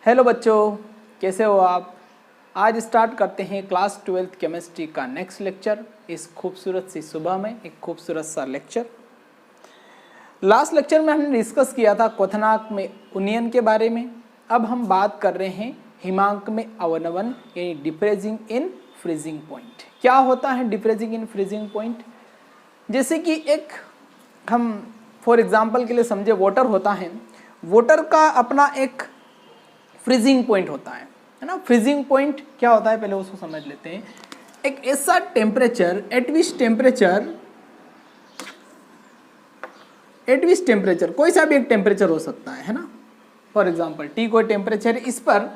Hello बच्चों, कैसे हो आप। आज स्टार्ट करते हैं क्लास 12th केमिस्ट्री का नेक्स्ट लेक्चर। इस खूबसूरत सी सुबह में एक खूबसूरत सा लेक्चर। लास्ट लेक्चर में हमने डिस्कस किया था क्वथनांक में उन्नयन के बारे में। अब हम बात कर रहे हैं हिमांक में अवनमन यानी डिफ्रेजिंग इन फ्रीजिंग पॉइंट। क्या होता है डिफ्रेजिंग इन फ्रीजिंग पॉइंट? जैसे कि एक हम फॉर एग्जाम्पल के लिए समझे, वाटर होता है। वाटर का अपना एक फ्रीजिंग पॉइंट होता है ना। फ्रीजिंग पॉइंट क्या होता है पहले उसको समझ लेते हैं। एक ऐसा टेम्परेचर एट विच टेम्परेचर कोई सा भी एक टेम्परेचर हो सकता है ना। फॉर एग्जांपल टी कोई टेम्परेचर, इस पर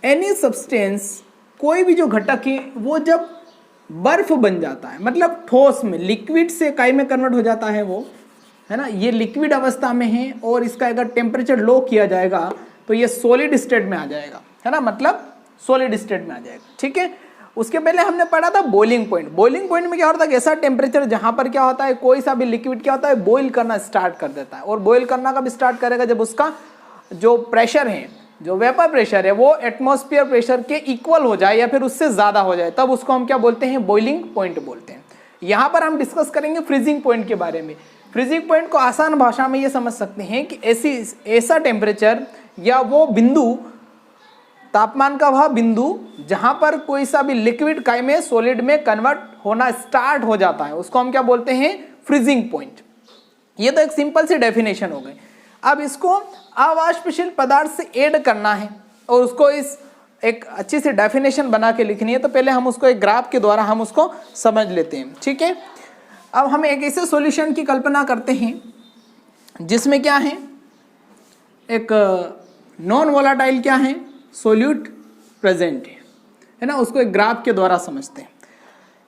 एनी सब्सटेंस कोई भी जो घटक है वो जब बर्फ बन जाता है, मतलब ठोस में लिक्विड से काय में कन्वर्ट हो जाता है वो, है ना। ये लिक्विड अवस्था में है और इसका अगर टेम्परेचर लो किया जाएगा तो ये सॉलिड स्टेट में आ जाएगा, है ना। मतलब सॉलिड स्टेट में आ जाएगा, ठीक है। उसके पहले हमने पढ़ा था बॉइलिंग पॉइंट। बॉइलिंग पॉइंट में क्या होता है, ऐसा टेम्परेचर जहां पर क्या होता है, कोई सा भी लिक्विड क्या होता है, बॉइल करना स्टार्ट कर देता है। और बॉइल करना कब स्टार्ट करेगा, जब उसका जो प्रेशर है, जो वेपर प्रेशर है, वो एटमॉस्फेयर प्रेशर के इक्वल हो जाए या फिर उससे ज्यादा हो जाए, तब उसको हम क्या बोलते हैं, बॉइलिंग पॉइंट बोलते हैं। यहां पर हम डिस्कस करेंगे फ्रीजिंग पॉइंट के बारे में। फ्रीजिंग पॉइंट को आसान भाषा में ये समझ सकते हैं कि ऐसा टेम्परेचर या वो बिंदु, तापमान का वह बिंदु जहां पर कोई सा भी लिक्विड काय में सॉलिड में कन्वर्ट होना स्टार्ट हो जाता है, उसको हम क्या बोलते हैं, फ्रीजिंग पॉइंट। ये तो एक सिंपल सी डेफिनेशन हो गई। अब इसको अवाष्पशील पदार्थ से ऐड करना है और उसको इस एक अच्छी सी डेफिनेशन बना के लिखनी है, तो पहले हम उसको एक ग्राफ के द्वारा हम उसको समझ लेते हैं, ठीक है। अब हम एक ऐसे सॉल्यूशन की कल्पना करते हैं जिसमें क्या है, एक नॉन वोलाटाइल क्या है, सोल्यूट प्रेजेंट है ना। उसको एक ग्राफ के द्वारा समझते हैं।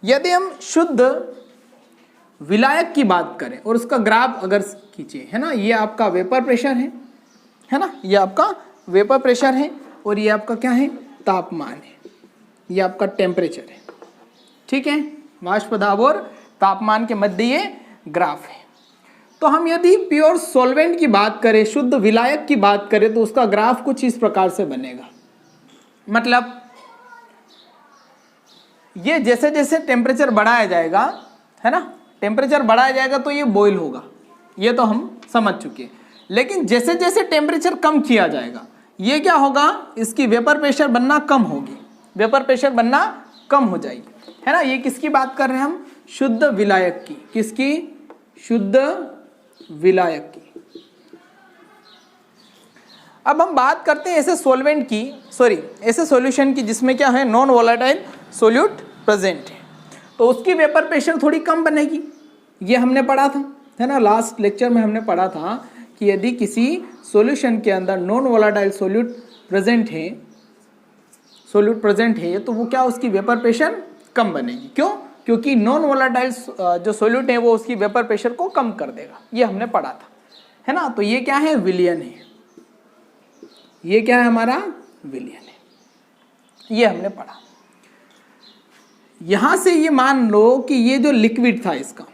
यदि हम शुद्ध विलायक की बात करें और उसका ग्राफ अगर खींचे, है ना, ये आपका वेपर प्रेशर है ना, ये आपका वेपर प्रेशर है और ये आपका क्या है, तापमान है, ये आपका टेम्परेचर है, ठीक है। वाष्प दाब और तापमान के मध्य ये ग्राफ है। तो हम यदि प्योर सॉल्वेंट की बात करें, शुद्ध विलायक की बात करें, तो उसका ग्राफ कुछ इस प्रकार से बनेगा। मतलब ये जैसे जैसे टेम्परेचर बढ़ाया जाएगा, है ना, टेम्परेचर बढ़ाया जाएगा तो ये बॉईल होगा, ये तो हम समझ चुके हैं। लेकिन जैसे जैसे टेम्परेचर कम किया जाएगा, ये क्या होगा, इसकी वेपर प्रेशर बनना कम होगी, वेपर प्रेशर बनना कम हो जाएगी, है ना। ये किसकी बात कर रहे हैं हम, शुद्ध विलायक की। किसकी, शुद्ध विलायक की। अब हम बात करते हैं ऐसे सॉल्वेंट की, ऐसे सॉल्यूशन की जिसमें क्या है, नॉन वोलेटाइल सोल्यूट प्रेजेंट है, तो उसकी वेपर प्रेशर थोड़ी कम बनेगी। ये हमने पढ़ा था, है ना, लास्ट लेक्चर में हमने पढ़ा था कि यदि किसी सॉल्यूशन के अंदर नॉन वोलेटाइल सोल्यूट प्रेजेंट है तो वो क्या, उसकी वेपर प्रेशर कम बनेगी। क्यों? क्योंकि नॉन वोलेटाइल जो सोल्यूट है वो उसकी वेपर प्रेशर को कम कर देगा। ये हमने पढ़ा था, है ना। तो ये क्या है, विलियन है। ये क्या है, हमारा विलियन है, ये हमने पढ़ा। यहां से ये मान लो कि ये जो लिक्विड था इसका,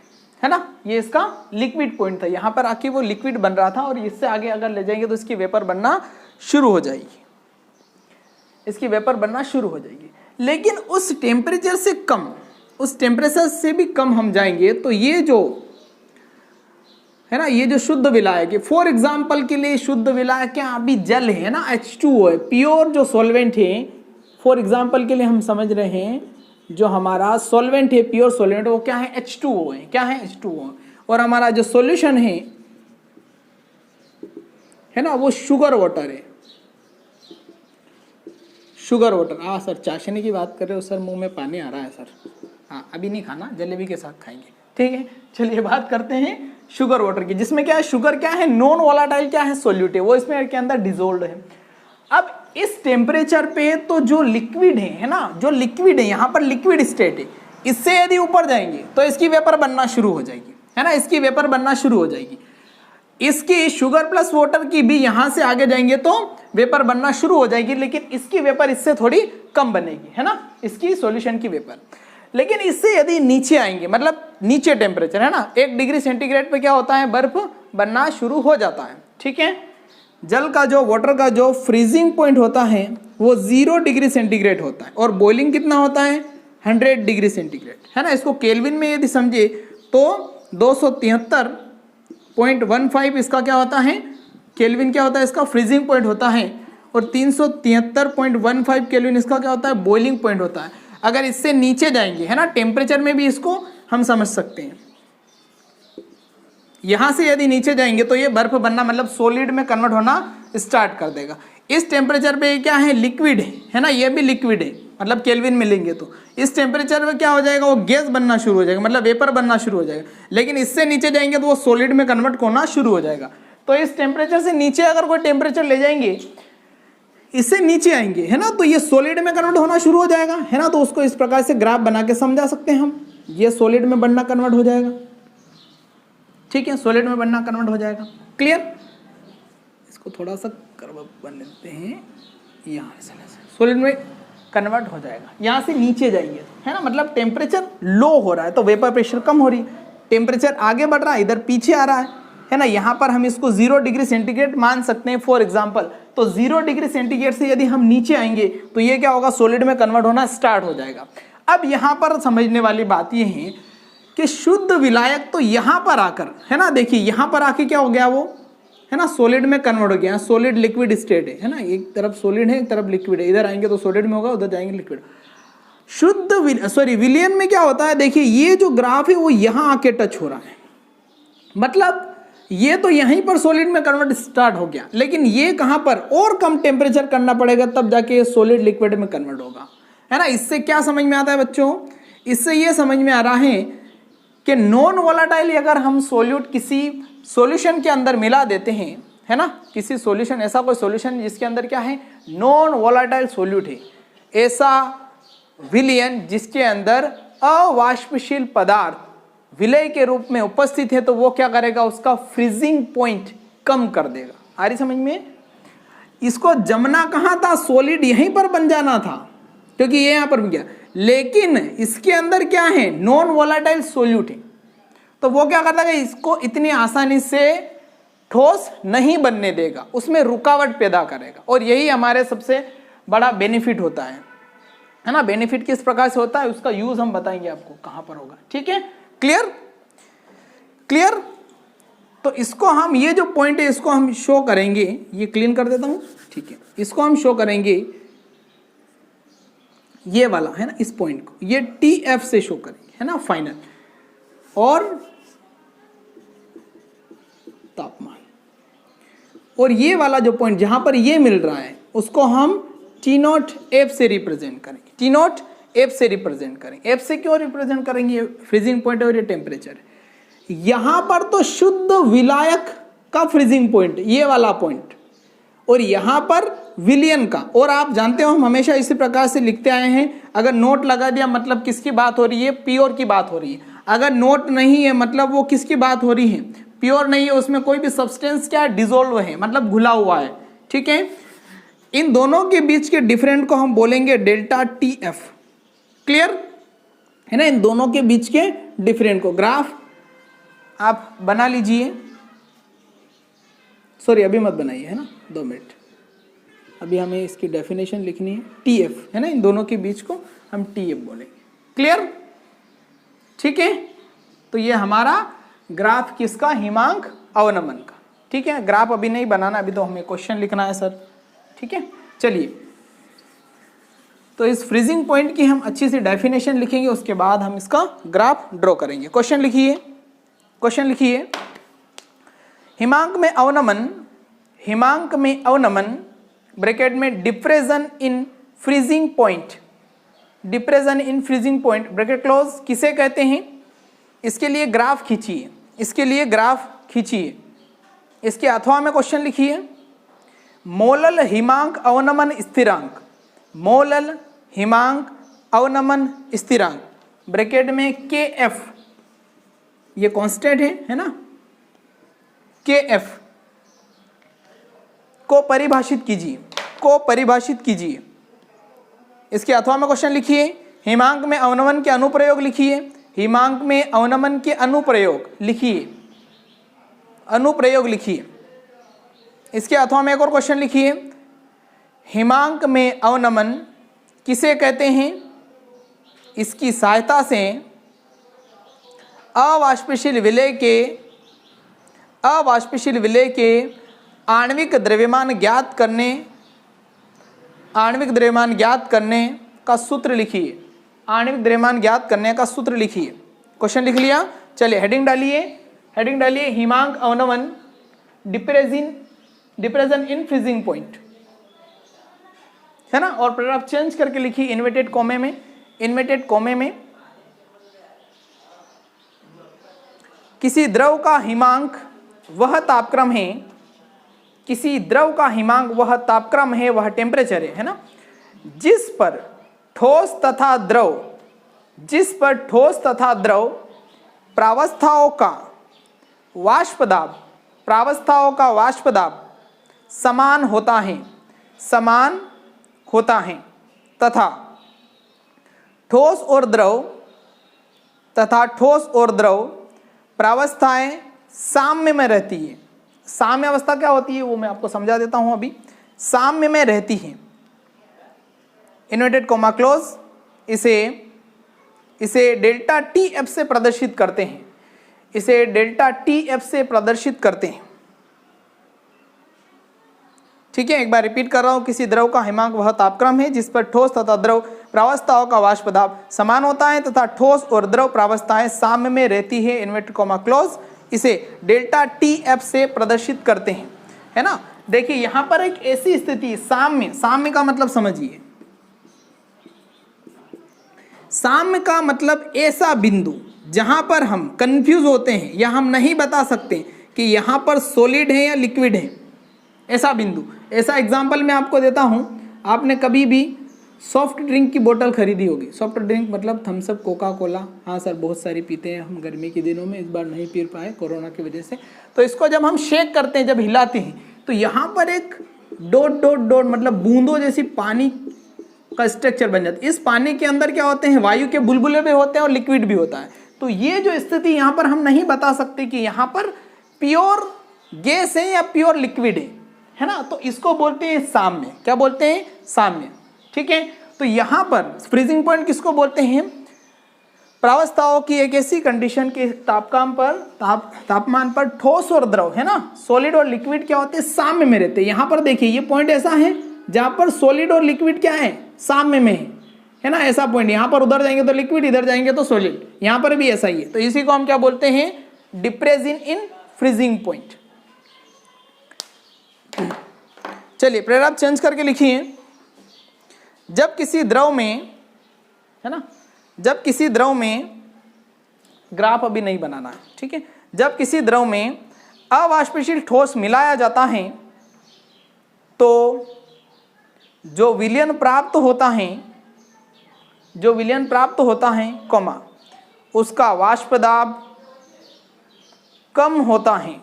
है ना, ये इसका लिक्विड पॉइंट था। यहां पर आके वो लिक्विड बन रहा था और इससे आगे अगर ले जाएंगे तो इसकी वेपर बनना शुरू हो जाएगी, इसकी वेपर बनना शुरू हो जाएगी। लेकिन उस टेम्परेचर से कम, उस टेम्परेचर से भी कम हम जाएंगे तो ये जो है ना, ये जो शुद्ध विलायक है, फॉर एग्जाम्पल के लिए शुद्ध विलायक क्या, अभी जल है ना, H2O है, प्योर जो सॉल्वेंट है। फॉर एग्जाम्पल के लिए हम समझ रहे हैं जो हमारा सॉल्वेंट है, प्योर सॉल्वेंट, वो क्या है, H2O है। क्या है, H2O। और हमारा जो सॉल्यूशन है ना, वो शुगर वाटर है, शुगर वाटर। हाँ सर, चाशनी की बात कर रहे हो सर, मुंह में पानी आ रहा है सर। हाँ, अभी नहीं खाना, जलेबी के साथ खाएंगे, ठीक है। चलिए बात करते हैं शुगर वाटर की, जिसमें क्या है, शुगर क्या है, नॉन वोलेटाइल क्या है, सोल्यूट है, वो इसमें के अंदर डिसोल्व है। अब इस टेम्परेचर पे तो जो लिक्विड है ना, जो लिक्विड है, यहाँ पर लिक्विड स्टेट है, इससे यदि ऊपर जाएंगे तो इसकी वेपर बनना शुरू हो जाएगी, है ना, इसकी वेपर बनना शुरू हो जाएगी। इसकी शुगर प्लस वाटर की भी यहां से आगे जाएंगे तो वेपर बनना शुरू हो जाएगी, लेकिन इसकी वेपर इससे थोड़ी कम बनेगी, है ना, इसकी सॉल्यूशन की वेपर। लेकिन इससे यदि नीचे आएंगे, मतलब नीचे टेम्परेचर, है ना, 1 डिग्री सेंटीग्रेड पे क्या होता है, बर्फ बनना शुरू हो जाता है, ठीक है। जल का जो वाटर का जो फ्रीजिंग पॉइंट होता है वो 0 डिग्री सेंटीग्रेड होता है और बॉइलिंग कितना होता है 100 डिग्री सेंटीग्रेड, है ना। इसको केल्विन में यदि समझे तो 273.15 इसका क्या होता है, केल्विन क्या होता है इसका फ्रीजिंग पॉइंट होता है, और 373.15 केल्विन इसका क्या होता है बॉइलिंग पॉइंट होता है। अगर इससे नीचे जाएंगे, है ना, टेम्परेचर में भी इसको हम समझ सकते हैं। यहां से यदि नीचे जाएंगे तो ये बर्फ बनना मतलब सॉलिड में कन्वर्ट होना स्टार्ट कर देगा। इस टेम्परेचर पे क्या है, लिक्विड है ना, ये भी लिक्विड है, मतलब केल्विन में लेंगे तो इस टेम्परेचर पे क्या हो जाएगा, वो गैस बनना शुरू हो जाएगा, मतलब वेपर बनना शुरू हो जाएगा। लेकिन इससे नीचे जाएंगे तो वो सॉलिड में कन्वर्ट होना शुरू हो जाएगा। तो इस टेम्परेचर से नीचे अगर कोई टेम्परेचर ले जाएंगे, इससे नीचे आएंगे, है ना, तो ये सॉलिड में कन्वर्ट होना शुरू हो जाएगा, है ना। तो उसको इस प्रकार से ग्राफ बना के समझा सकते हैं हम, ये सॉलिड में बनना कन्वर्ट हो जाएगा, ठीक है, सॉलिड में बनना कन्वर्ट हो जाएगा। क्लियर। इसको थोड़ा सा कर्व बन लेते हैं, यहाँ से सॉलिड में कन्वर्ट हो जाएगा। यहाँ से नीचे जाइए, है ना, मतलब टेम्परेचर लो हो रहा है तो वेपर प्रेशर कम हो रही है, टेम्परेचर आगे बढ़ रहा है, इधर पीछे आ रहा है ना। यहाँ पर हम इसको 0 डिग्री सेंटीग्रेड मान सकते हैं फॉर एग्जाम्पल। तो 0 डिग्री सेंटीग्रेड से यदि हम नीचे आएंगे तो ये क्या होगा, सॉलिड में कन्वर्ट होना स्टार्ट हो जाएगा। अब यहाँ पर समझने वाली बात ये है कि शुद्ध विलायक तो यहाँ पर आकर, है ना, देखिए यहाँ पर आके क्या हो गया, वो है ना सॉलिड में कन्वर्ट हो गया, सॉलिड लिक्विड स्टेट है ना, एक तरफ सॉलिड है एक तरफ लिक्विड है, इधर आएंगे तो सॉलिड में होगा, उधर जाएंगे लिक्विड। विलियन में क्या होता है, देखिए ये जो ग्राफ है वो यहाँ आके टच हो रहा है, मतलब ये तो यहीं पर सॉलिड में कन्वर्ट स्टार्ट हो गया, लेकिन ये कहां पर और कम टेम्परेचर करना पड़ेगा तब जाके सॉलिड लिक्विड में कन्वर्ट होगा, है ना। इससे क्या समझ में आता है बच्चों, इससे ये समझ में आ रहा है कि नॉन वोलेटाइल अगर हम सॉल्यूट किसी सॉल्यूशन के अंदर मिला देते हैं, है ना, किसी सॉल्यूशन, ऐसा कोई सॉल्यूशन जिसके अंदर क्या है नॉन वोलेटाइल सॉल्यूट है, ऐसा विलयन जिसके अंदर अवाष्पशील पदार्थ विलय के रूप में उपस्थित है, तो वो क्या करेगा, उसका फ्रीजिंग पॉइंट कम कर देगा। आ रही समझ में। इसको जमना कहाँ था, सॉलिड यहीं पर बन जाना था क्योंकि ये यहाँ पर बन गया, लेकिन इसके अंदर क्या है नॉन वोलेटाइल सॉल्यूट है, तो वो क्या करता है इसको इतनी आसानी से ठोस नहीं बनने देगा, उसमें रुकावट पैदा करेगा। और यही हमारे सबसे बड़ा बेनिफिट होता है ना। बेनिफिट किस प्रकार से होता है उसका यूज हम बताएंगे आपको कहां पर होगा, ठीक है। Clear clear. तो इसको हम, ये जो पॉइंट है इसको हम शो करेंगे, ये क्लीन कर देता हूं, ठीक है। इसको हम शो करेंगे, ये वाला है ना, इस पॉइंट को ये TF से शो करेंगे, है ना, फाइनल। और तापमान, और ये वाला जो पॉइंट जहां पर ये मिल रहा है उसको हम T0F से रिप्रेजेंट करेंगे, T0F से रिप्रेजेंट करेंगे। F से क्यों रिप्रेजेंट करेंगे, फ्रीजिंग पॉइंट और ये टेम्परेचर। यहां पर तो शुद्ध विलायक का फ्रीजिंग पॉइंट ये वाला पॉइंट, और यहां पर विलियन का। और आप जानते हो हम हमेशा इसी प्रकार से लिखते आए हैं, अगर नोट लगा दिया मतलब किसकी बात हो रही है, प्योर की बात हो रही है। अगर नोट नहीं है मतलब वो किसकी बात हो रही है, प्योर नहीं है, उसमें कोई भी सब्सटेंस क्या डिसॉल्व है, मतलब घुला हुआ है, ठीक है। इन दोनों के बीच के डिफरेंट को हम बोलेंगे डेल्टा TF। क्लियर है ना, इन दोनों के बीच के डिफरेंट को ग्राफ आप बना लीजिए, सॉरी अभी मत बनाइए, है ना, 2 मिनट, अभी हमें इसकी डेफिनेशन लिखनी है। TF है ना, इन दोनों के बीच को हम TF बोलेंगे। क्लियर, ठीक है। तो ये हमारा ग्राफ किसका, हिमांक अवनमन का, ठीक है। ग्राफ अभी नहीं बनाना, अभी तो हमें क्वेश्चन लिखना है सर, ठीक है। चलिए, तो इस फ्रीजिंग पॉइंट की हम अच्छी सी डेफिनेशन लिखेंगे, उसके बाद हम इसका ग्राफ ड्रॉ करेंगे। क्वेश्चन लिखिए, क्वेश्चन लिखिए, हिमांक में अवनमन ब्रैकेट में depression in freezing point, depression in freezing point bracket close किसे कहते हैं। इसके लिए ग्राफ खींचिए, इसके लिए ग्राफ खींचिए, इसके अथवा में क्वेश्चन लिखिए, मोलल हिमांक अवनमन स्थिरांक, मोलल हिमांक अवनमन स्थिरांक ब्रैकेट में KF, ये कांस्टेंट है ना, KF को परिभाषित कीजिए, को परिभाषित कीजिए। इसके अथवा में क्वेश्चन लिखिए, हिमांक में अवनमन के अनुप्रयोग लिखिए, हिमांक में अवनमन के अनुप्रयोग लिखिए, अनुप्रयोग लिखिए। इसके अथवा में एक और क्वेश्चन लिखिए, हिमांक में अवनमन किसे कहते हैं? इसकी सहायता से अवाष्पशील विलेय के आणविक द्रव्यमान ज्ञात करने का सूत्र लिखिए। आणविक द्रव्यमान ज्ञात करने का सूत्र लिखिए। क्वेश्चन लिख लिया, चलिए हेडिंग डालिए हिमांक अवनमन डिप्रेशन इन फ्रीजिंग पॉइंट, है ना। और पैराग्राफ चेंज करके लिखिए इन्वर्टेड कॉमे में किसी द्रव का हिमांक वह तापक्रम है, वह टेम्परेचर है ना, जिस पर ठोस तथा द्रव प्रावस्थाओं का वाष्प दाब समान होता है तथा ठोस और द्रव प्रावस्थाएं साम्य में रहती है। साम्य अवस्था क्या होती है वो मैं आपको समझा देता हूं अभी। साम्य में रहती है, इन्वर्टेड कॉमा क्लोज, इसे डेल्टा टी एफ से प्रदर्शित करते हैं, ठीक है। एक बार रिपीट कर रहा हूं, किसी द्रव का हिमांक वह तापक्रम है जिस पर ठोस तथा द्रव प्रावस्थाओं का वाष्प दाब समान होता है तथा ठोस और द्रव प्रावस्थाएं साम्य में रहती है, इन्वर्टेड कॉमा क्लोज, इसे डेल्टा टी एफ से प्रदर्शित करते हैं, है ना। देखिए यहां पर एक ऐसी स्थिति, साम्य का मतलब समझिए, साम्य का मतलब ऐसा बिंदु जहां पर हम कंफ्यूज होते हैं या हम नहीं बता सकते कि यहां पर सॉलिड है या लिक्विड है, ऐसा बिंदु। ऐसा एग्जांपल मैं आपको देता हूं, आपने कभी भी सॉफ्ट ड्रिंक की बोतल खरीदी होगी। सॉफ्ट ड्रिंक मतलब थम्स अप, कोका कोला, हाँ सर बहुत सारी पीते हैं हम गर्मी के दिनों में, इस बार नहीं पी पाए कोरोना की वजह से। तो इसको जब हम शेक करते हैं, जब हिलाते हैं, तो यहाँ पर एक डॉट मतलब बूंदों जैसी पानी का स्ट्रक्चर बन जाता है। इस पानी के अंदर क्या होते हैं, वायु के बुलबुले भी होते हैं और लिक्विड भी होता है। तो ये जो स्थिति यहाँ पर हम नहीं बता सकते कि यहाँ पर प्योर गैस है या प्योर लिक्विड है ना, तो इसको बोलते हैं साम्य। क्या बोलते हैं? साम्य, ठीक है। तो यहां पर फ्रीजिंग पॉइंट किसको बोलते हैं? प्रावस्थाओं की एक ऐसी कंडीशन के तापमान पर ठोस और द्रव, है ना, सॉलिड और लिक्विड क्या होते हैं, साम्य में रहते हैं। यहां पर देखिए ये पॉइंट ऐसा है जहां पर सॉलिड और लिक्विड क्या है, साम्य में है ना, ऐसा पॉइंट। यहां पर उधर जाएंगे तो लिक्विड, इधर जाएंगे तो सॉलिड, यहां पर भी ऐसा ही है। तो इसी को हम क्या बोलते हैं, डिप्रेशन इन फ्रीजिंग पॉइंट। चलिए पैराग्राफ चेंज करके लिखिए, जब किसी द्रव में, है ना, जब किसी द्रव में, ग्राफ अभी नहीं बनाना है, ठीक है, जब किसी द्रव में अवाष्पशील ठोस मिलाया जाता है तो जो विलयन प्राप्त होता है, कॉमा, उसका वाष्प दाब कम होता है।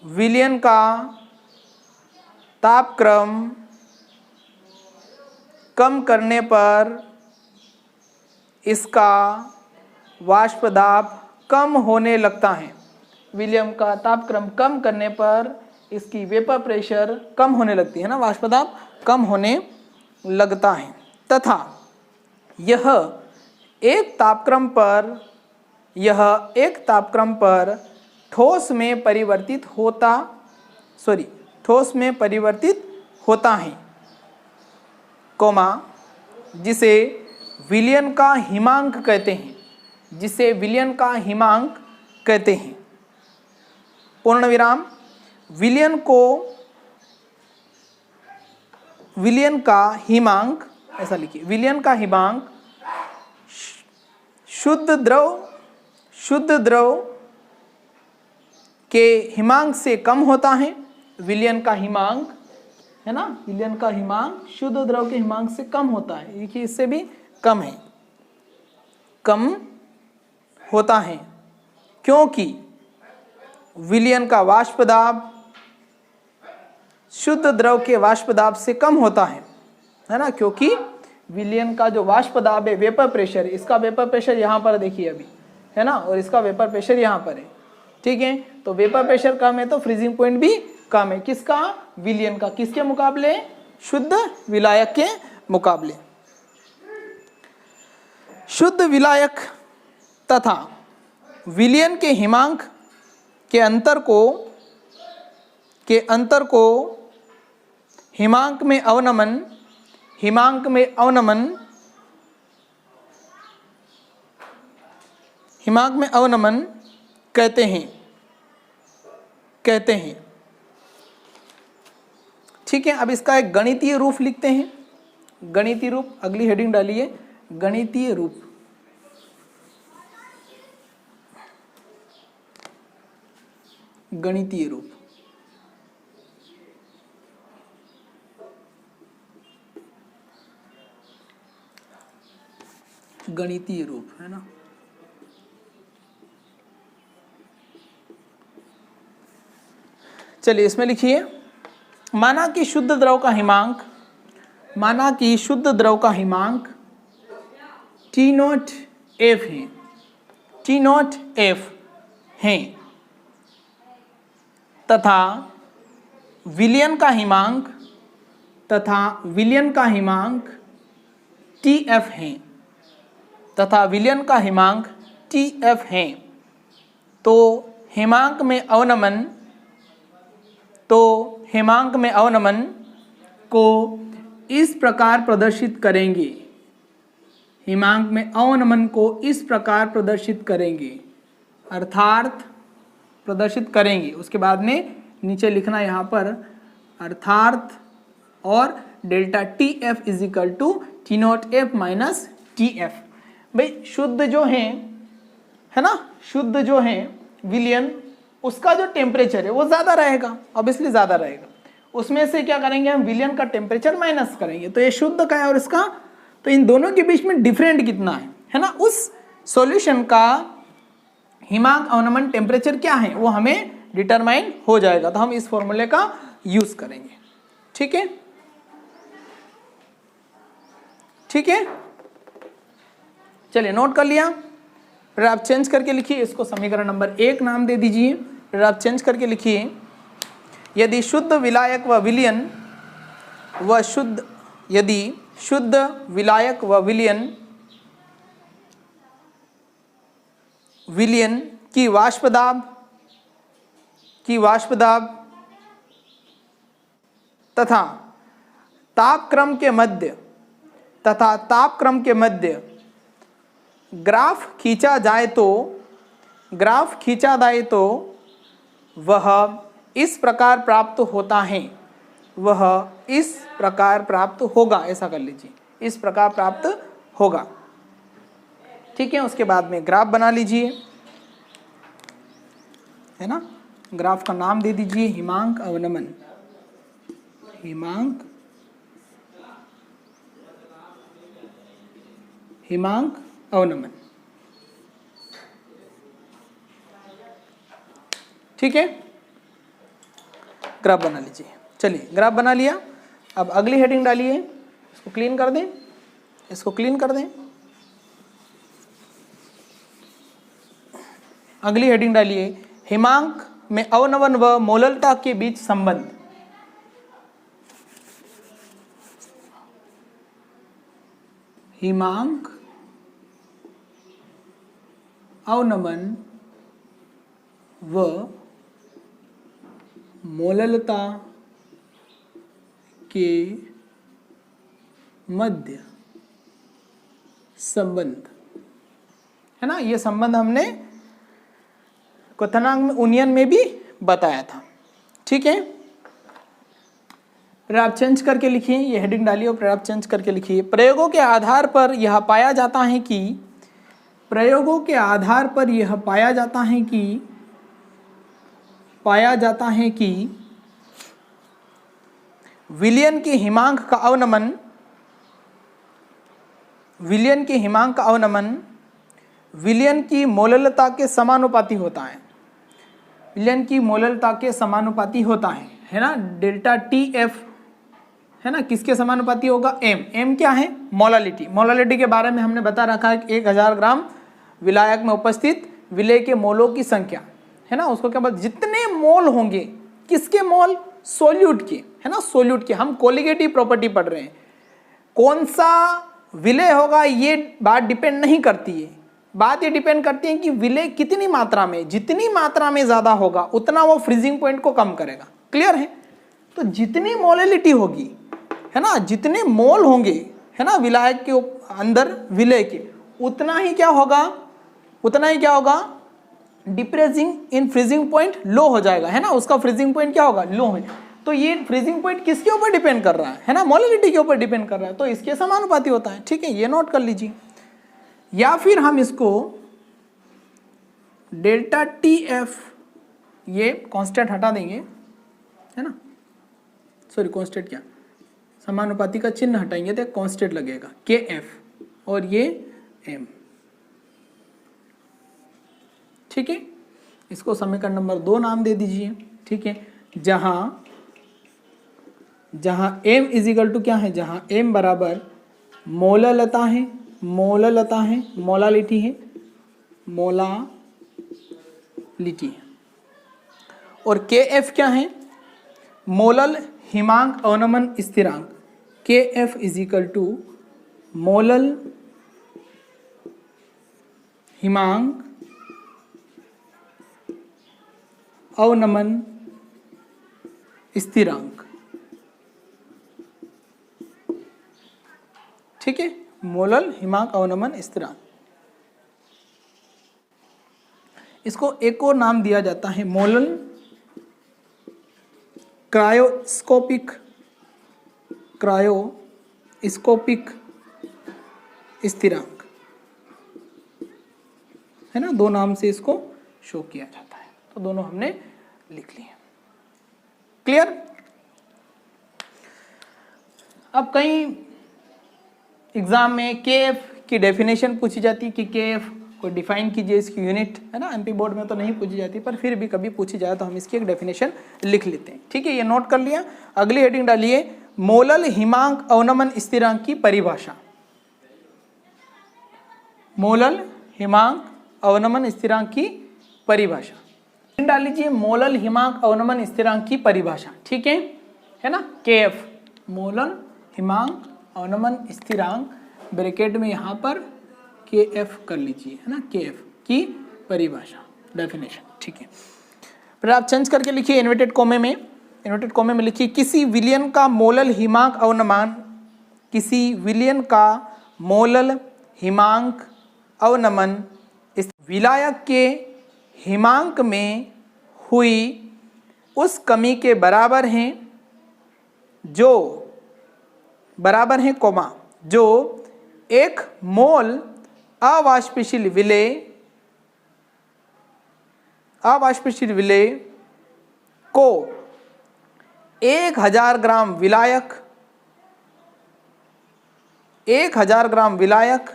विलयन का तापक्रम कम करने पर इसका वाष्प दाब कम होने लगता है। विलयन का तापक्रम कम करने पर इसकी वेपर प्रेशर कम होने लगती है ना, वाष्प दाब कम होने लगता है तथा यह एक तापक्रम पर ठोस में परिवर्तित होता है, कोमा, जिसे विलयन का हिमांक कहते हैं, पूर्ण विराम। विलयन का हिमांक, ऐसा लिखिए, विलयन का हिमांक शुद्ध द्रव के हिमांक से कम होता है। विलयन का हिमांक, है ना, विलयन का हिमांक शुद्ध द्रव के हिमांक से कम होता है, देखिए इससे भी कम होता है, क्योंकि विलयन का वाष्प दाब शुद्ध द्रव के वाष्प दाब से कम होता है ना, क्योंकि विलयन का जो वाष्प दाब है, वेपर प्रेशर, इसका वेपर प्रेशर यहाँ पर देखिए अभी, है ना, और इसका वेपर प्रेशर यहाँ पर है, ठीक है। तो वेपर प्रेशर कम है तो फ्रीजिंग पॉइंट भी कम है। किसका? विलयन का। किसके मुकाबले? शुद्ध विलायक के मुकाबले। शुद्ध विलायक तथा विलयन के हिमांक के अंतर को हिमांक में अवनमन कहते हैं। ठीक है, अब इसका एक गणितीय रूप लिखते हैं। गणितीय रूप, अगली हेडिंग डालिए, गणितीय रूप। गणितीय रूप। गणितीय रूप है ना। चलिए इसमें लिखिए, माना कि शुद्ध द्रव का हिमांक T0F है तथा विलयन का हिमांक TF है, तो हिमांक में अवनमन को इस प्रकार प्रदर्शित करेंगे। अर्थात प्रदर्शित करेंगे, उसके बाद में नीचे लिखना यहाँ पर अर्थात, और delta TF is equal to T0F minus TF। भाई शुद्ध जो है ना, शुद्ध जो है विलयन, उसका जो टेम्परेचर है वो ज़्यादा रहेगा, ऑब्वियसली ज़्यादा रहेगा। उसमें से क्या करेंगे हम? विलयन का टेम्परेचर माइनस करेंगे। तो ये शुद्ध का है और इसका, तो इन दोनों के बीच में डिफरेंट कितना है ना, उस सॉल्यूशन का हिमांक अवनमन टेम्परेचर क्या है वो हमें डिटरमाइन हो जाएगा। तो हम इस फॉर्मूले का यूज करेंगे। ठीक है, चलिए नोट कर लिया। फिर आप चेंज करके लिखिए, इसको समीकरण नंबर 1 नाम दे दीजिए। फिर आप चेंज करके लिखिए, यदि शुद्ध विलायक व विलयन विलयन की वाष्पदाब तथा तापक्रम के मध्य ग्राफ खींचा जाए तो वह इस प्रकार प्राप्त होगा। ऐसा कर लीजिए, इस प्रकार प्राप्त होगा। ठीक है, उसके बाद में ग्राफ बना लीजिए, है ना। ग्राफ का नाम दे दीजिए हिमांक अवनमन। ठीक है, ग्राफ बना लीजिए। चलिए ग्राफ बना लिया, अब अगली हेडिंग डालिए। इसको क्लीन कर दें, अगली हेडिंग डालिए, हिमांक में अवनमन व मोललता के बीच संबंध। हिमांक अवनमन व मोललता के मध्य संबंध है ना। ये संबंध हमने क्वथनांक में उन्नयन में भी बताया था। ठीक है, फिर आप चेंज करके लिखिए, ये हेडिंग डालिए और फिर आप चेंज करके लिखिए, प्रयोगों के आधार पर यह पाया जाता है कि विलयन के हिमांक का अवनमन विलयन की मोललता के समानुपाती होता है ना। डेल्टा TF है ना, किसके समानुपाती होगा? M क्या है? मोलालिटी के बारे में हमने बता रखा है कि 1000 ग्राम विलायक में उपस्थित विलेय के मोलों की संख्या है ना, उसको क्या बोलते, जितने मोल होंगे किसके मोल? सोल्यूट के, है ना, सोल्यूट के। हम कोलिगेटिव प्रॉपर्टी पढ़ रहे हैं, कौन सा विलय होगा ये बात डिपेंड नहीं करती है, बात ये डिपेंड करती है कि विलय कितनी मात्रा में, जितनी मात्रा में ज्यादा होगा उतना वो फ्रीजिंग पॉइंट को कम करेगा। क्लियर है? तो जितनी मोलिलिटी होगी, है ना, जितने मोल होंगे, है ना, विलायक के अंदर विलय के, उतना ही क्या होगा, उतना ही क्या होगा, डिप्रेसिंग इन फ्रीजिंग पॉइंट लो हो जाएगा, है ना, उसका फ्रीजिंग पॉइंट क्या होगा, लो है। तो ये फ्रीजिंग पॉइंट किसके ऊपर डिपेंड कर रहा है ना, मोलिलिटी के ऊपर डिपेंड कर रहा है, तो इसके समानुपाती होता है। ठीक है, ये नोट कर लीजिए। या फिर हम इसको डेल्टा टी एफ, ये कांस्टेंट हटा देंगे, है ना, सॉरी कांस्टेंट क्या, समानुपाती का चिन्ह हटाएंगे तो कांस्टेंट लगेगा, के एफ और ये एम। ठीक है, इसको समीकरण नंबर 2 नाम दे दीजिए। ठीक है, जहां m इजिकल टू क्या है, जहां m बराबर मोललता है, मोललता है, मोलालिटी है, मोलालिटी है, और के एफ क्या है, मोलल हिमांक अवनमन स्थिरांक। के एफ इजिकल टू मोलल हिमांक अवनमन स्थिरांक। ठीक है, मोलल हिमांक अवनमन स्थिरांक। इसको एक और नाम दिया जाता है मोलल क्रायोस्कोपिक स्थिरांक, है ना, 2 नाम से इसको शो किया जाता है। तो दोनों हमने लिख लिए। क्लियर? अब कहीं एग्जाम में के एफ की डेफिनेशन पूछी जाती है कि के एफ को डिफाइन कीजिए, इसकी यूनिट, है ना, एमपी बोर्ड में तो नहीं पूछी जाती, पर फिर भी कभी पूछी जाए तो हम इसकी एक डेफिनेशन लिख लेते हैं। ठीक है, ये नोट कर लिया। अगली हेडिंग डालिए, मोलल हिमांक अवनमन स्थिरांक की परिभाषा। मोलल हिमांक अवनमन स्थिरांक की परिभाषा डाल लीजिए, मोलल हिमांक अवनमन स्थिरांक की परिभाषा। ठीक है ना, के एफ, मोलल हिमांक अवनमन स्थिरांक, ब्रैकेट में यहां पर के एफ कर लीजिए, है ना, के एफ की परिभाषा, डेफिनेशन। ठीक है, फिर आप चेंज करके लिखिए इन्वर्टेड कॉमे में, इन्वर्टेड कॉमे में लिखिए, किसी विलयन का मोलल हिमांक अवनमन, किसी विलयन का मोलल हिमांक अवनमन इस विलायक के हिमांक में हुई उस कमी के बराबर हैं, जो बराबर हैं कोमा, जो एक मोल अवाष्पशील विलेय को 1000 ग्राम विलायक, 1000 ग्राम विलायक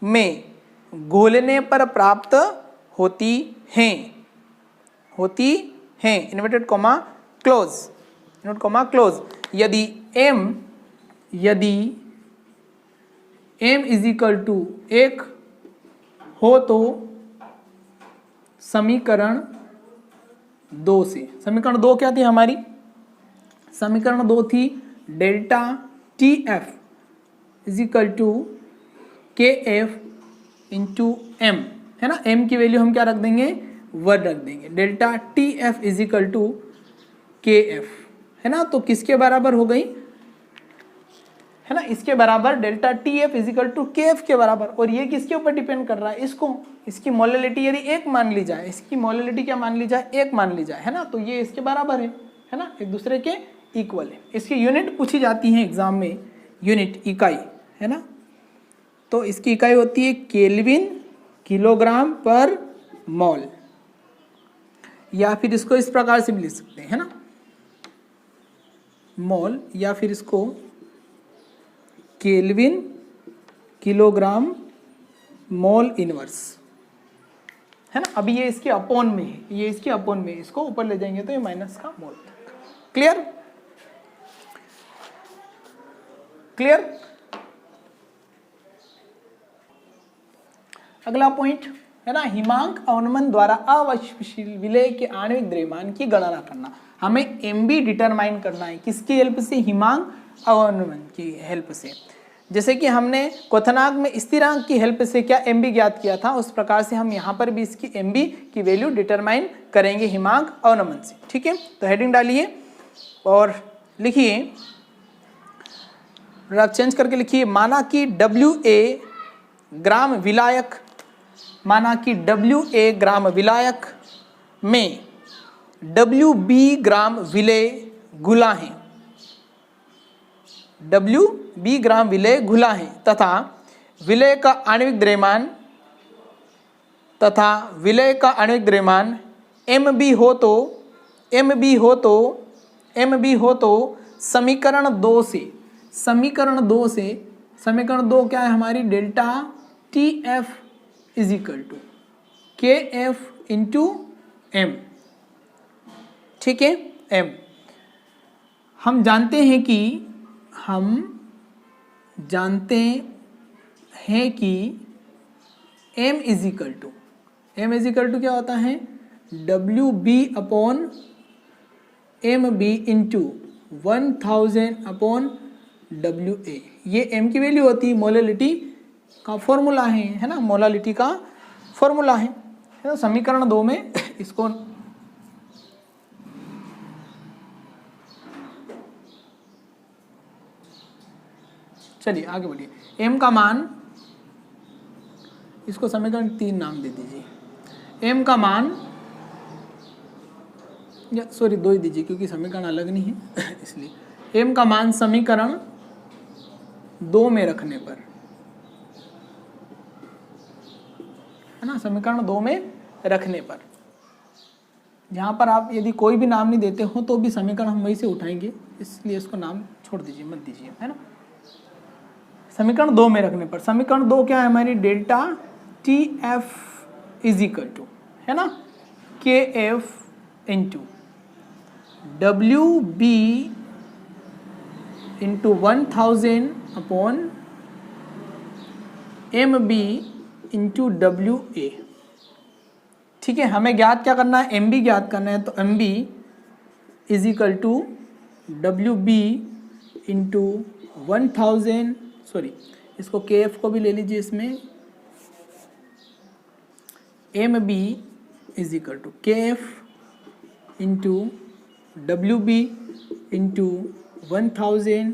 में घोलने पर प्राप्त होती हैं, inverted comma close, inverted comma close. यदि m इजिकल टू 1 हो तो समीकरण 2 से, समीकरण 2 क्या थी हमारी, समीकरण 2 थी delta T F is equal to K F into M, है ना, m की वैल्यू हम क्या रख देंगे, 1 रख देंगे, delta T F is equal to K F, है ना, तो किसके बराबर हो गई, है ना, इसके बराबर, delta T F is equal to K F के बराबर। और ये किसके ऊपर डिपेंड कर रहा है, इसको, इसकी मोललिटी यदि 1 मान ली जाए, इसकी मोललिटी क्या मान ली जाए, 1 मान ली जाए, है ना, तो ये इसके बराबर है ना, एक दूसरे के इक्वल है। इसकी यूनिट पूछी जाती है एग्जाम में, यूनिट, इकाई, है ना, तो इसकी इकाई होती है केल्विन किलोग्राम पर मोल, या फिर इसको इस प्रकार से भी लिख सकते हैं, है ना, मोल, या फिर इसको केल्विन किलोग्राम मोल इनवर्स, है ना। अभी ये इसके अपॉन में है, ये इसके अपॉन में, इसको ऊपर ले जाएंगे तो ये माइनस का मोल। क्लियर? क्लियर? अगला पॉइंट, है ना, हिमांक अवनमन द्वारा अवाष्पशील विलेय के आणविक द्रव्यमान की गणना करना। हमें MB डिटरमाइन करना है, किसकी हेल्प से, हिमांक अवनमन की हेल्प से। जैसे कि हमने क्वथनांक में स्थिरांक की हेल्प से क्या MB ज्ञात किया था, उस प्रकार से हम यहाँ पर भी इसकी MB की वैल्यू डिटरमाइन करेंगे हिमांक अवनमन से। ठीक है, तो हेडिंग डालिए और लिखिए, आप चेंज करके लिखिए, माना कि WA ग्राम विलायक, माना कि WA ग्राम विलायक में WB ग्राम विलेय घुला है, WB ग्राम विलेय घुला है तथा विलेय का आणविक द्रव्यमान MB हो तो समीकरण 2 क्या है हमारी, delta TF is equal to KF into M। ठीक है, M हम जानते हैं कि M इज इक्वल टू क्या होता है, WB upon MB into 1000 upon WA। ये M की वैल्यू होती है, मोलालिटी का फॉर्मूला है ना, मोलालिटी का फॉर्मूला है ना। समीकरण 2 में इसको चलिए आगे बढ़िए। M का मान, इसको समीकरण 3 नाम दे दीजिए। M का मान, या सॉरी 2 ही दीजिए क्योंकि समीकरण अलग नहीं है इसलिए। M का मान समीकरण 2 में रखने पर, है ना, समीकरण 2 में रखने पर, जहां पर आप यदि कोई भी नाम नहीं देते हो तो भी समीकरण हम वहीं से उठाएंगे, इसलिए इसको नाम छोड़ दीजिए, मत दीजिए, है ना। समीकरण 2 में रखने पर, समीकरण 2 क्या है हमारी, delta TF is equal to, है ना, KF into WB into 1000 upon MB into WA। ठीक है, हमें ज्ञात क्या करना है, MB ज्ञात करना है, तो MB is equal to WB into 1000, sorry इसको KF को भी ले लीजिए इसमें, MB is equal to KF into WB into 1000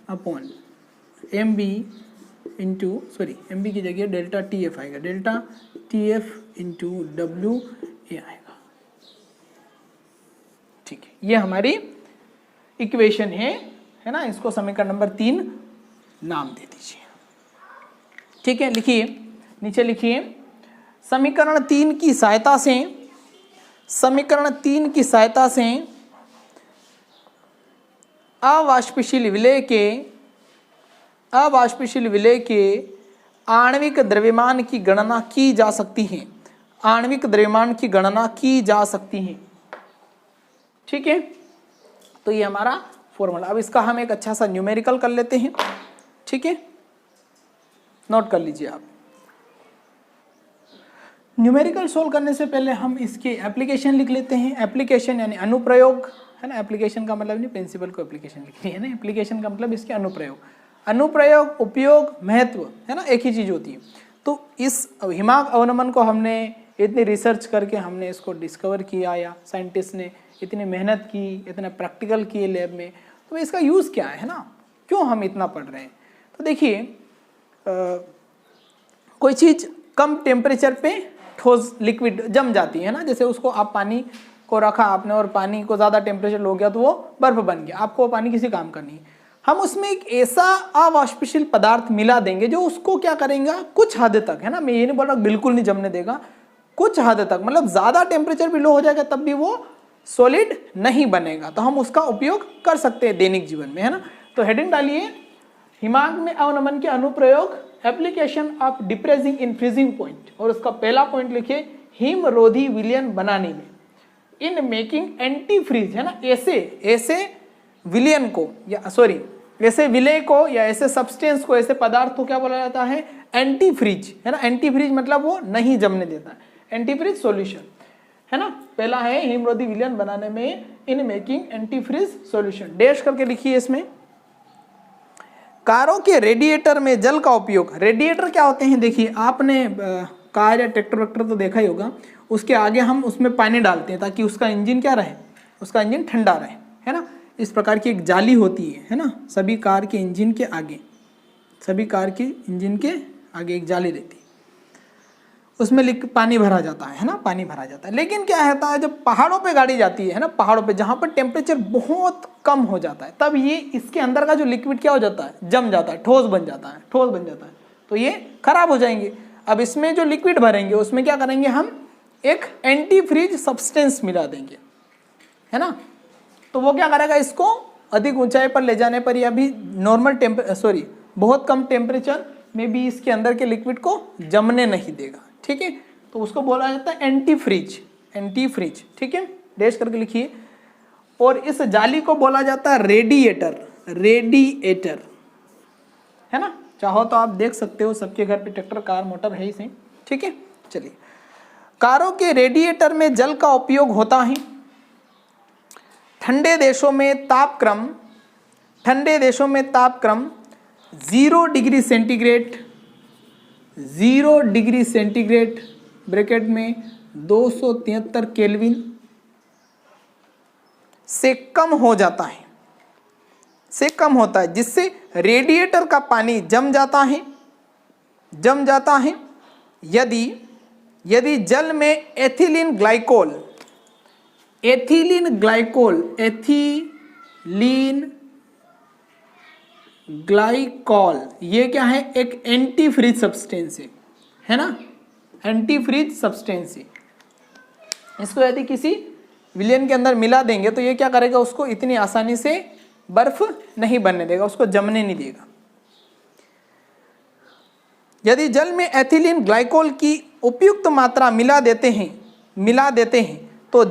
upon MB into, sorry MB की जगह डेल्टा TF आएगा, डेल्टा TF इंटू WA आएगा। ठीक है, ये हमारी इक्वेशन है ना, इसको समीकरण नंबर 3 नाम दे दीजिए। ठीक है, लिखिए, नीचे लिखिए, समीकरण 3 की सहायता से अवाष्पशील विलेय के आणविक द्रव्यमान की गणना की जा सकती है, ठीक है। तो ये हमारा फॉर्मूला। अब इसका हम एक अच्छा सा न्यूमेरिकल कर लेते हैं, ठीक है, नोट कर लीजिए आप। न्यूमेरिकल सोल्व करने से पहले हम इसके एप्लीकेशन लिख लेते हैं। एप्लीकेशन यानी अनुप्रयोग, है ना, एप्लीकेशन का मतलब नहीं प्रिंसिपल को एप्लीकेशन लिखनी है ना, एप्लीकेशन का मतलब इसके अनुप्रयोग, उपयोग, महत्व, है ना, एक ही चीज होती है। तो इस हिमांक अवनमन को हमने इतनी रिसर्च करके हमने इसको डिस्कवर किया, या साइंटिस्ट ने इतनी मेहनत की, इतने प्रैक्टिकल किए लैब में, तो इसका यूज़ क्या है ना, क्यों हम इतना पढ़ रहे हैं। तो देखिए, कोई चीज़ कम टेम्परेचर पे ठोस लिक्विड जम जाती है ना, जैसे उसको आप पानी को रखा आपने और पानी को ज़्यादा टेम्परेचर हो गया तो वो बर्फ बन गया, आपको वो पानी किसी काम का नहीं है। हम उसमें एक ऐसा अवाष्पशील पदार्थ मिला देंगे जो उसको क्या करेंगे, कुछ हद तक, है ना, मैं ये नहीं बोल रहा बिल्कुल नहीं जमने देगा, कुछ हद तक, मतलब ज़्यादा टेम्परेचर भी लो हो जाएगा तब भी वो सॉलिड नहीं बनेगा, तो हम उसका उपयोग कर सकते हैं दैनिक जीवन में, है ना। तो हेडिंग डालिए, हिमांक में अवनमन के अनुप्रयोग, application of depressing in freezing point, और उसका पहला पॉइंट लिखिए, हिमरोधी विलयन बनाने में, इन मेकिंग एंटी फ्रीज, है ना, ऐसे विलयन को, या सॉरी ऐसे विलय को या ऐसे सब्सटेंस को, ऐसे पदार्थ को क्या बोला जाता है? एंटी फ्रीज, है ना। एंटी फ्रीज मतलब वो नहीं जमने देता है, एंटी फ्रीज सॉल्यूशन, है ना। पहला है हिमरोधी विलयन बनाने में, in making antifreeze solution. Dash करके लिखिए इसमें। कारों के रेडिएटर में जल का उपयोग। रेडिएटर क्या होते हैं? देखिए आपने कार या ट्रैक्टर वैक्टर तो देखा ही होगा, उसके आगे हम उसमें पानी डालते हैं ताकि उसका इंजन क्या रहे, उसका इंजन ठंडा रहे, है ना। इस प्रकार की एक जाली होती है ना, सभी कार के इंजन के आगे, सभी कार के इंजन के आगे एक जाली रहती है, उसमें पानी भरा जाता है ना, पानी भरा जाता है। लेकिन क्या होता है, जब पहाड़ों पे गाड़ी जाती है ना, पहाड़ों पे जहाँ पर टेम्परेचर बहुत कम हो जाता है, तब ये इसके अंदर का जो लिक्विड क्या हो जाता है? जम जाता है, ठोस बन जाता है, ठोस बन जाता है, तो ये खराब हो जाएंगे। अब इसमें जो लिक्विड भरेंगे उसमें क्या करेंगे हम? एक एंटी फ्रीज सब्सटेंस मिला देंगे, है ना। तो वो क्या करेगा? इसको अधिक ऊंचाई पर ले जाने पर या भी नॉर्मल बहुत कम टेम्परेचर में भी इसके अंदर के लिक्विड को जमने नहीं देगा, ठीक है। तो उसको बोला जाता है एंटी फ्रीज, एंटी फ्रीज, ठीक है। डैश करके लिखिए। और इस जाली को बोला जाता है रेडिएटर, रेडिएटर, है ना। चाहो तो आप देख सकते हो, सबके घर पे ट्रैक्टर कार मोटर है ही सही, ठीक है। चलिए, कारों के रेडिएटर में जल का उपयोग होता है। ठंडे देशों में तापक्रम 0 degree centigrade, 0 degree centigrade bracket में 273 केल्विन से कम हो जाता है, से कम होता है, जिससे रेडिएटर का पानी जम जाता है। यदि जल में एथिलीन ग्लाइकोल ये क्या है? एक एंटी फ्रीज सब्सटेंस है ना, एंटी फ्रीज सब्सटेंस है। इसको यदि किसी विलयन के अंदर मिला देंगे तो ये क्या करेगा? उसको इतनी आसानी से बर्फ नहीं बनने देगा, उसको जमने नहीं देगा। यदि जल में एथिलीन ग्लाइकोल की उपयुक्त मात्रा मिला देते हैं तो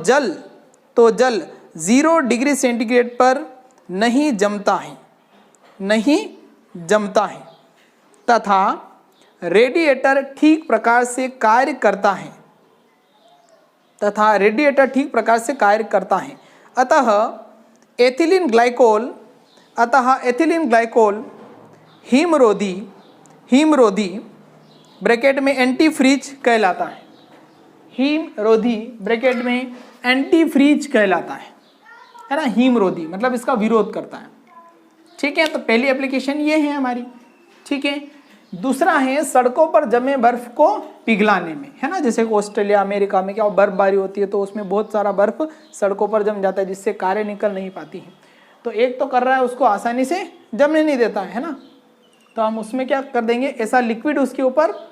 जल 0 डिग्री सेंटीग्रेड पर नहीं जमता है तथा रेडिएटर ठीक प्रकार से कार्य करता है। अतः एथिलीन ग्लाइकोल हिमरोधी ब्रैकेट में एंटी फ्रीज कहलाता है। हिमरोधी ब्रैकेट में एंटी फ्रीज कहलाता है ना। हिमरोधी मतलब इसका विरोध करता है, ठीक है। तो पहली एप्लीकेशन ये है हमारी, ठीक है। दूसरा है सड़कों पर जमे बर्फ को पिघलाने में, है ना। जैसे ऑस्ट्रेलिया अमेरिका में क्या बर्फबारी होती है तो उसमें बहुत सारा बर्फ सड़कों पर जम जाता है, जिससे कारें निकल नहीं पाती हैं। तो एक तो कर रहा है उसको आसानी से जमने नहीं देता है ना, तो हम उसमें क्या कर देंगे? ऐसा लिक्विड उसके ऊपर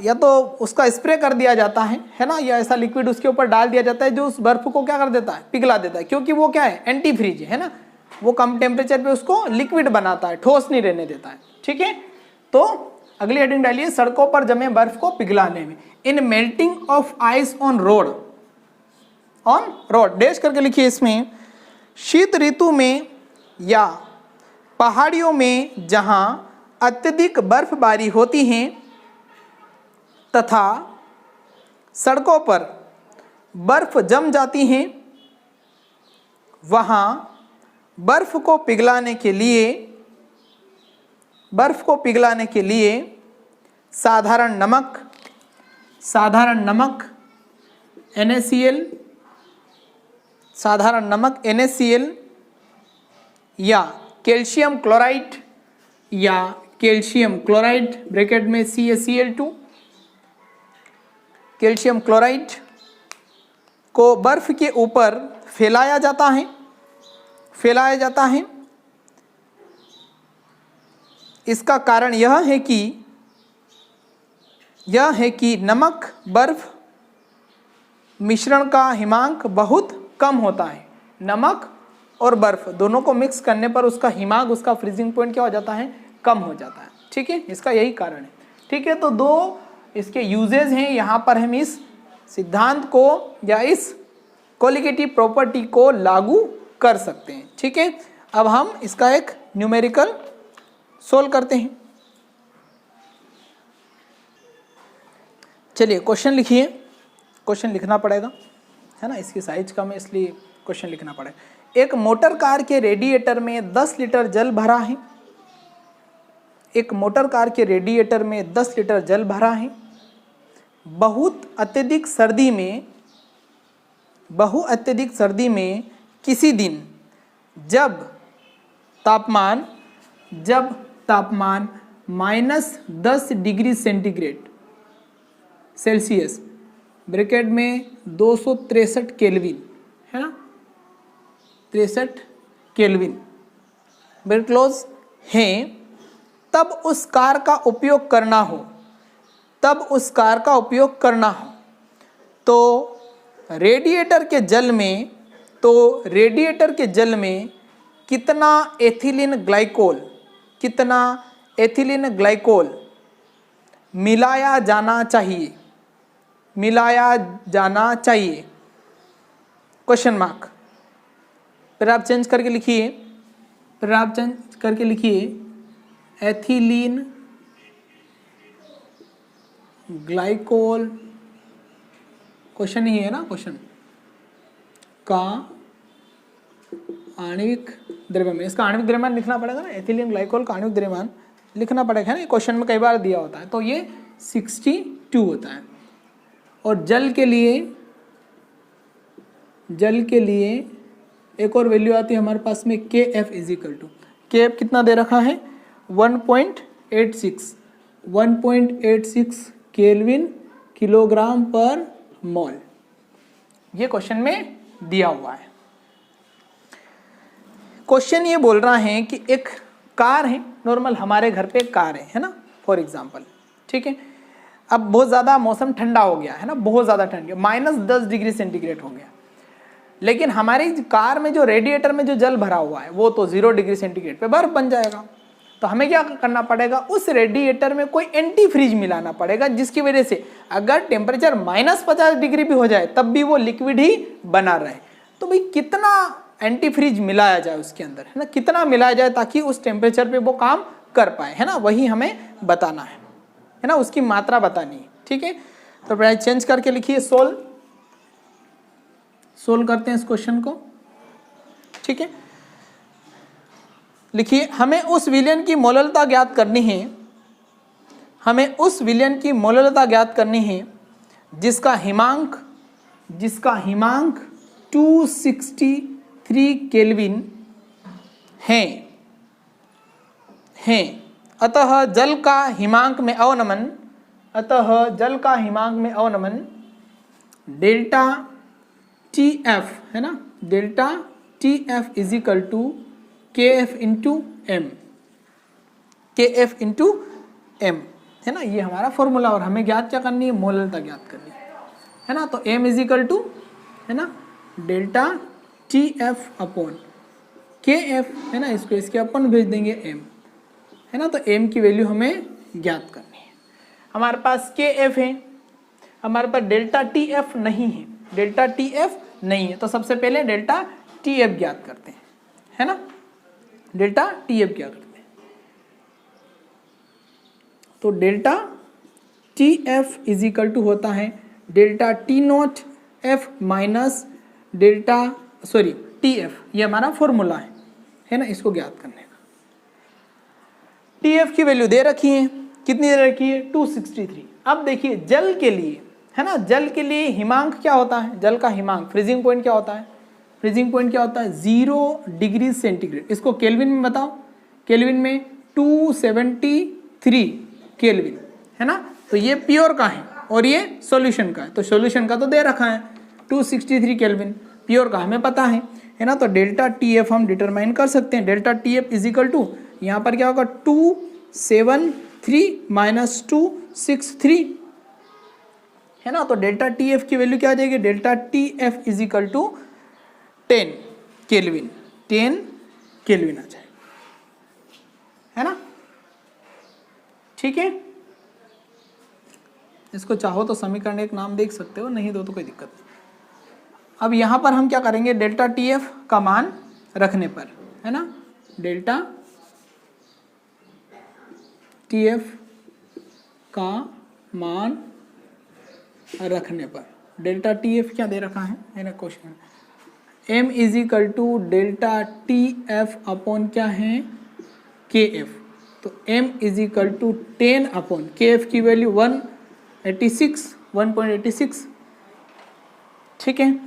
या तो उसका स्प्रे कर दिया जाता है ना, या ऐसा लिक्विड उसके ऊपर डाल दिया जाता है जो उस बर्फ को क्या कर देता है? पिघला देता है, क्योंकि वो क्या है? एंटी फ्रीज है ना, वो कम टेम्परेचर पे उसको लिक्विड बनाता है, ठोस नहीं रहने देता है, ठीक है। तो अगली हेडिंग डालिए, सड़कों पर जमे बर्फ को पिघलाने में। In melting of ice on road dash करके लिखिए इसमें। शीत ऋतु में या पहाड़ियों में जहां अत्यधिक बर्फबारी होती है तथा सड़कों पर बर्फ जम जाती है, वहां बर्फ को पिघलाने के लिए साधारण NaCl या कैल्शियम क्लोराइड ब्रैकेट में CaCl2 कैल्शियम क्लोराइड को बर्फ के ऊपर फैलाया जाता है। इसका कारण यह है कि नमक बर्फ मिश्रण का हिमांक बहुत कम होता है। नमक और बर्फ दोनों को मिक्स करने पर उसका हिमांक, उसका फ्रीजिंग पॉइंट क्या हो जाता है? कम हो जाता है, ठीक है। इसका यही कारण है, ठीक है। तो दो इसके यूजेज हैं, यहाँ पर हम इस सिद्धांत को या इस कोलिगेटिव प्रॉपर्टी को लागू कर सकते हैं, ठीक है। अब हम इसका एक न्यूमेरिकल सोल्व करते हैं। चलिए क्वेश्चन लिखिए, क्वेश्चन लिखना पड़ेगा है ना, इसकी साइज कम है इसलिए क्वेश्चन लिखना पड़ेगा। एक मोटर कार के रेडिएटर में 10 लीटर जल भरा है। एक मोटर कार के रेडिएटर में 10 लीटर जल भरा है। बहुत अत्यधिक सर्दी में किसी दिन जब तापमान -10 डिग्री सेल्सियस ब्रैकेट में 263 केल्विन है ना, 63 केल्विन ब्रैकेट क्लोज है, तब उस कार का उपयोग करना हो तो रेडिएटर के जल में कितना एथिलीन ग्लाइकोल मिलाया जाना चाहिए क्वेश्चन मार्क। फिर आप चेंज करके लिखिए, एथिलीन ग्लाइकोल, क्वेश्चन ही है ना, क्वेश्चन का आणविक द्रव्यमान, इसका आणविक द्रव्यमान लिखना पड़ेगा ना, एथिलीन ग्लाइकोल का आणविक द्रव्यमान लिखना पड़ेगा ना, क्वेश्चन में कई बार दिया होता है। तो ये 62 होता है। और जल के लिए एक और वैल्यू आती है हमारे पास में KF इजिकल टू, KF कितना दे रखा है 1.86 केल्विन किलोग्राम पर मोल, ये क्वेश्चन में दिया हुआ है। क्वेश्चन ये बोल रहा है कि एक कार है, नॉर्मल हमारे घर पे एक कार है ना, फॉर एग्जांपल, ठीक है। अब बहुत ज़्यादा मौसम ठंडा हो गया है ना, बहुत ज़्यादा ठंड, -10 डिग्री सेंटीग्रेड हो गया, लेकिन हमारी कार में जो रेडिएटर में जो जल भरा हुआ है वो तो 0 डिग्री सेंटीग्रेड पे बर्फ बन जाएगा। तो हमें क्या करना पड़ेगा, उस रेडिएटर में कोई एंटी फ्रीज मिलाना पड़ेगा, जिसकी वजह से अगर टेम्परेचर -50 डिग्री भी हो जाए तब भी वो लिक्विड ही बना रहे। तो भाई कितना एंटी फ्रीज मिलाया जाए उसके अंदर, है ना, कितना मिलाया जाए ताकि उस टेम्परेचर पे वो काम कर पाए, है ना, वही हमें बताना है ना, उसकी मात्रा बतानी है, ठीक है। तो पहले चेंज करके लिखिए, सोल्व करते हैं इस क्वेश्चन को, ठीक है। लिखिए, हमें उस विलयन की मोललता ज्ञात करनी है, जिसका हिमांक 263 केल्विन है। अतः जल का हिमांक में अवनमन डेल्टा TF है ना, delta TF is equal to KF into M है ना, ये हमारा फॉर्मूला। और हमें ज्ञात क्या करनी है, मोललता ज्ञात करनी है ना। तो M इजिकल टू है ना डेल्टा TF अपॉन KF है ना, इसको इसके अपन भेज देंगे M है ना। तो M की वैल्यू हमें ज्ञात करनी है। हमारे पास KF है, हमारे पास डेल्टा TF नहीं है, तो सबसे पहले डेल्टा TF ज्ञात करते हैं, है ना, डेल्टा TF क्या करते हैं। तो डेल्टा TF इजिकल टू होता है डेल्टा T0F माइनस TF, ये हमारा फॉर्मूला है ना, इसको ज्ञात करने का। TF की वैल्यू दे रखी है, कितनी दे रखी है 263। अब देखिए जल के लिए है ना, जल के लिए हिमांक क्या होता है, जल का हिमांक फ्रीजिंग पॉइंट क्या होता है, 0 डिग्री सेंटीग्रेड। इसको केल्विन में बताओ, केल्विन में 273 केल्विन है ना। तो ये प्योर का है और ये सॉल्यूशन का है, तो सॉल्यूशन का तो दे रखा है 263 केल्विन, प्योर का हमें पता है ना। तो डेल्टा TF हम डिटरमाइन कर सकते हैं, डेल्टा TF इजिकल टू यहाँ पर क्या होगा 273 माइनस 263 है ना। तो डेल्टा TF की वैल्यू क्या आ जाएगी, delta TF is equal to 10 kelvin आ जाएगा, है ना, ठीक है। इसको चाहो तो समीकरण एक नाम देख सकते हो, नहीं दो तो कोई दिक्कत नहीं। अब यहाँ पर हम क्या करेंगे, डेल्टा TF का मान रखने पर है ना, डेल्टा TF का मान रखने पर, डेल्टा TF क्या दे रखा है मेरा question, M is equal to delta TF upon क्या है KF, तो M is equal to 10 upon KF की वैल्यू 186, ठीक है।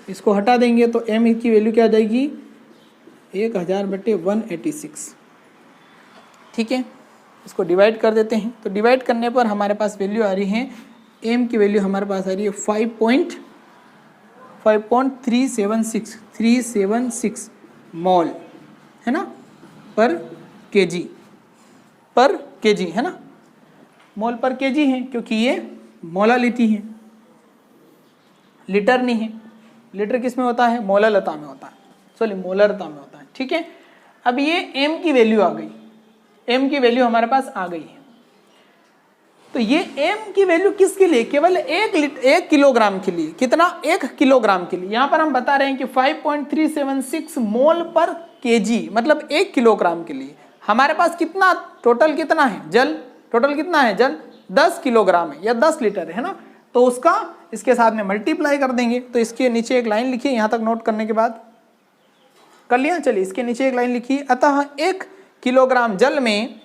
इसको हटा देंगे तो M की वैल्यू क्या आ जाएगी 1000/186, ठीक है। इसको डिवाइड कर देते हैं, तो डिवाइड करने पर हमारे पास वैल्यू आ रही है, M की वैल्यू हमारे पास आ रही है 5.376 मोल, है ना, पर केजी है ना, मोल पर केजी है, क्योंकि ये मोलालिटी है, लीटर नहीं है। लीटर किस में होता है, मोललता में होता है, सॉरी मोलरता में होता है, ठीक है। अब ये M की वैल्यू आ गई, M की वैल्यू हमारे पास आ गई है, तो ये M की वैल्यू किसके लिए, केवल 1 किलोग्राम के लिए, कितना 1 किलोग्राम के लिए। यहां पर हम बता रहे हैं कि 5.376 मोल पर केजी, मतलब 1 किलोग्राम के लिए हमारे पास कितना टोटल कितना है जल, टोटल कितना है जल 10 किलोग्राम है या 10 लीटर है ना, तो उसका इसके साथ में मल्टीप्लाई कर देंगे। तो इसके नीचे एक लाइन लिखिए, यहां तक नोट करने के बाद कर लिया, चलिए इसके नीचे एक लाइन लिखिए, अतः 1 किलोग्राम जल में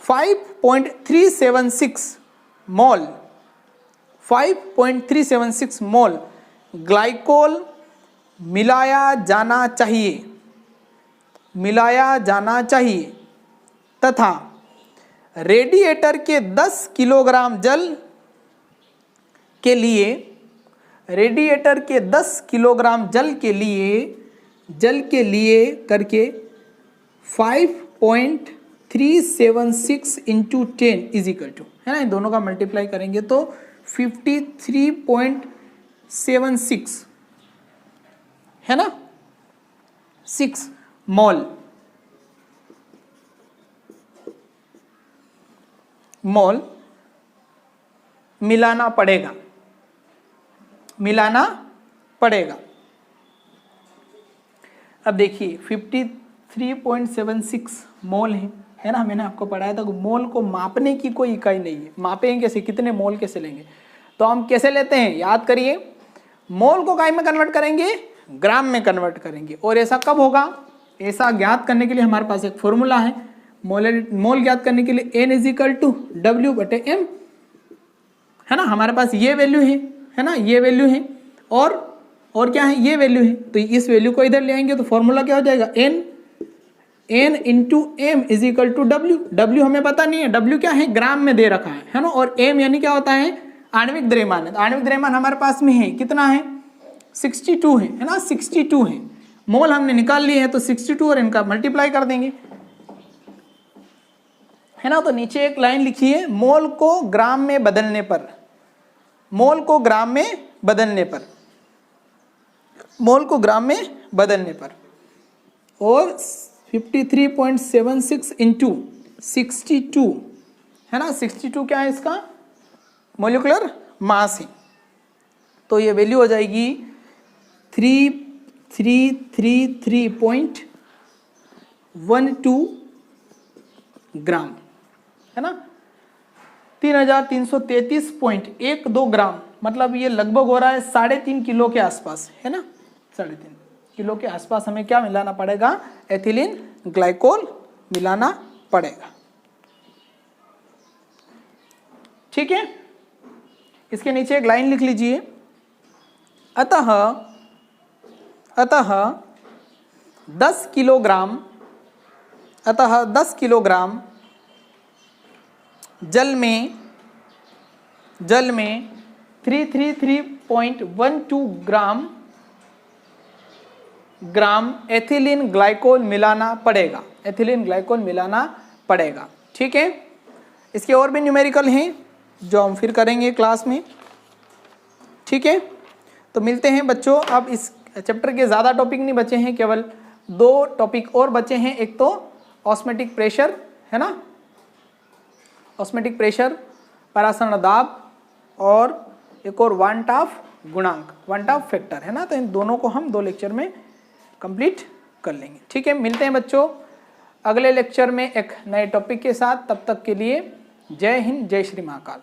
5.376 मोल ग्लाइकोल मिलाया जाना चाहिए तथा रेडिएटर के 10 किलोग्राम जल के लिए करके 5.376 इंटू 10 इज इक्वल टू, है ना, इन दोनों का मल्टीप्लाई करेंगे तो 53.76 है ना, 6 मोल मिलाना पड़ेगा। अब देखिए 53.76 मोल है ना, मैंने आपको पढ़ाया था मोल को मापने की कोई इकाई नहीं है, मापेंगे कैसे, कितने मोल कैसे लेंगे, तो हम कैसे लेते हैं, याद करिए, मोल को काय में कन्वर्ट करेंगे, ग्राम में कन्वर्ट करेंगे। और ऐसा कब होगा, ऐसा ज्ञात करने के लिए हमारे पास एक फॉर्मूला है, मोल ज्ञात करने के लिए N = W/M, है ना, हमारे पास ये वैल्यू है ना, ये वैल्यू है और क्या है, ये वैल्यू है, तो इस वैल्यू को इधर ले आएंगे तो फॉर्मूला क्या हो जाएगा, N × M = W। W हमें पता नहीं है, W क्या है, ग्राम में दे रखा है ना, और M यानी क्या होता है, आणविक द्रव्यमान है। आणविक द्रव्यमान हमारे पास में है, कितना है, 62 है ना, 62 है। मोल हमने निकाल लिए हैं तो 62 और इनका मल्टीप्लाई कर देंगे, है ना। तो नीचे एक लाइन लिखिए, मोल को ग्राम में बदलने पर और 53.76 इंटू 62 है ना, 62 क्या है इसका मोलिकुलर मास है, तो ये वैल्यू हो जाएगी 3333.12 ग्राम, है ना, 3333.12 ग्राम, मतलब ये लगभग हो रहा है 3.5 किलो के आसपास, है ना, 3.5 किलो के आसपास हमें क्या मिलाना पड़ेगा, एथिलीन ग्लाइकोल मिलाना पड़ेगा, ठीक है। इसके नीचे एक लाइन लिख लीजिए, अतः 10 किलोग्राम जल में 333.12 ग्राम एथिलीन ग्लाइकोल मिलाना पड़ेगा, ठीक है। इसके और भी न्यूमेरिकल हैं जो हम फिर करेंगे क्लास में, ठीक है। तो मिलते हैं बच्चों, अब इस चैप्टर के ज़्यादा टॉपिक नहीं बचे हैं, केवल 2 टॉपिक और बचे हैं, एक तो ऑस्मेटिक प्रेशर, है ना, ऑस्मेटिक प्रेशर, परासरण दाब, और एक और वांट ऑफ गुणांक, क्वांटा ऑफ फैक्टर, है ना। तो इन दोनों को हम 2 लेक्चर में कंप्लीट कर लेंगे। ठीक है, मिलते हैं बच्चों अगले लेक्चर में एक नए टॉपिक के साथ। तब तक के लिए जय हिंद, जय श्री महाकाल।